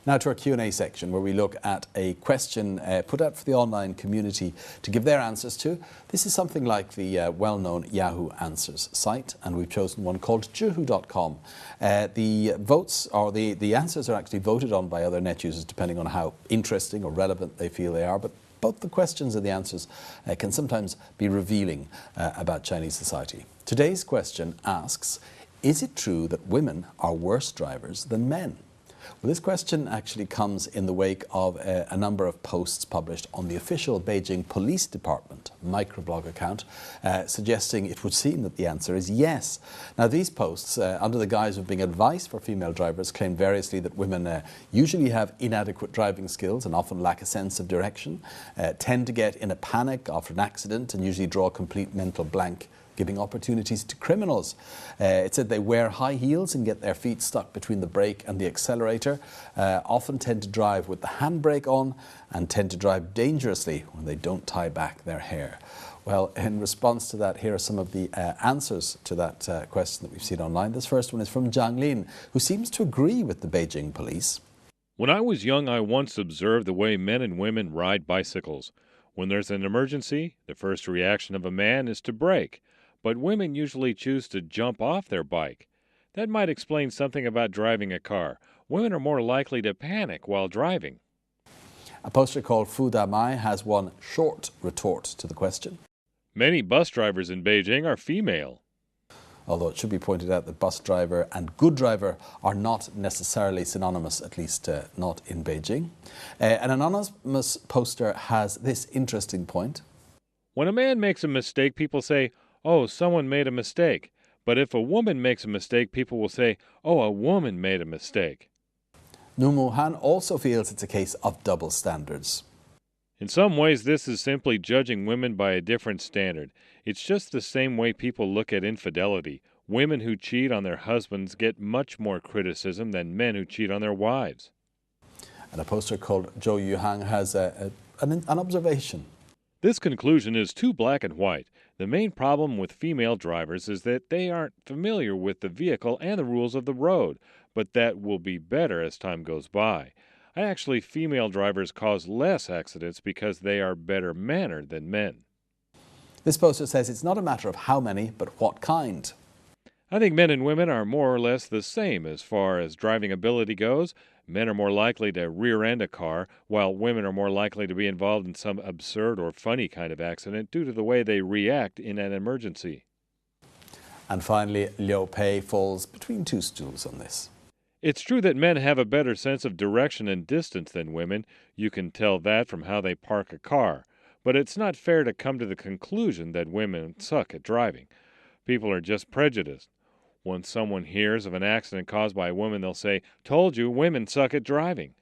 Now to our Q&A section, where we look at a question put out for the online community to give their answers to. This is something like the well-known Yahoo Answers site, and we've chosen one called yahoo.com. The votes, or the answers, are actually voted on by other net users depending on how interesting or relevant they feel they are. But both the questions and the answers can sometimes be revealing about Chinese society. Today's question asks, is it true that women are worse drivers than men? Well, this question actually comes in the wake of a number of posts published on the official Beijing Police Department microblog account, suggesting it would seem that the answer is yes. Now, these posts, under the guise of being advice for female drivers, claim variously that women usually have inadequate driving skills and often lack a sense of direction, tend to get in a panic after an accident and usually draw a complete mental blank, giving opportunities to criminals. It said they wear high heels and get their feet stuck between the brake and the accelerator, often tend to drive with the handbrake on, and tend to drive dangerously when they don't tie back their hair. Well, in response to that, here are some of the answers to that question that we've seen online. This first one is from Zhang Lin, who seems to agree with the Beijing police. When I was young, I once observed the way men and women ride bicycles. When there's an emergency, the first reaction of a man is to brake. But women usually choose to jump off their bike. That might explain something about driving a car. Women are more likely to panic while driving. A poster called Fu Da Mai has one short retort to the question. Many bus drivers in Beijing are female. Although it should be pointed out that bus driver and good driver are not necessarily synonymous, at least not in Beijing. An anonymous poster has this interesting point. When a man makes a mistake, people say, "Oh, someone made a mistake." But if a woman makes a mistake, people will say, "Oh, a woman made a mistake." Numu Han also feels it's a case of double standards. In some ways, this is simply judging women by a different standard. It's just the same way people look at infidelity. Women who cheat on their husbands get much more criticism than men who cheat on their wives. And a poster called Zhou Yuhang has an observation. This conclusion is too black and white. The main problem with female drivers is that they aren't familiar with the vehicle and the rules of the road, but that will be better as time goes by. Actually, female drivers cause less accidents because they are better mannered than men. This poster says it's not a matter of how many, but what kind. I think men and women are more or less the same as far as driving ability goes. Men are more likely to rear-end a car, while women are more likely to be involved in some absurd or funny kind of accident due to the way they react in an emergency. And finally, Liu Pei falls between two stools on this. It's true that men have a better sense of direction and distance than women. You can tell that from how they park a car. But it's not fair to come to the conclusion that women suck at driving. People are just prejudiced. When someone hears of an accident caused by a woman, they'll say, "Told you, women suck at driving."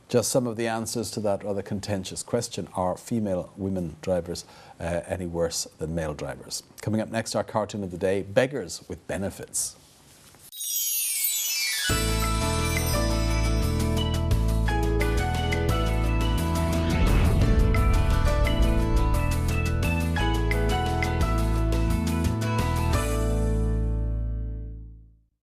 Just some of the answers to that rather contentious question. Are female women drivers any worse than male drivers? Coming up next, our cartoon of the day, Beggars with Benefits.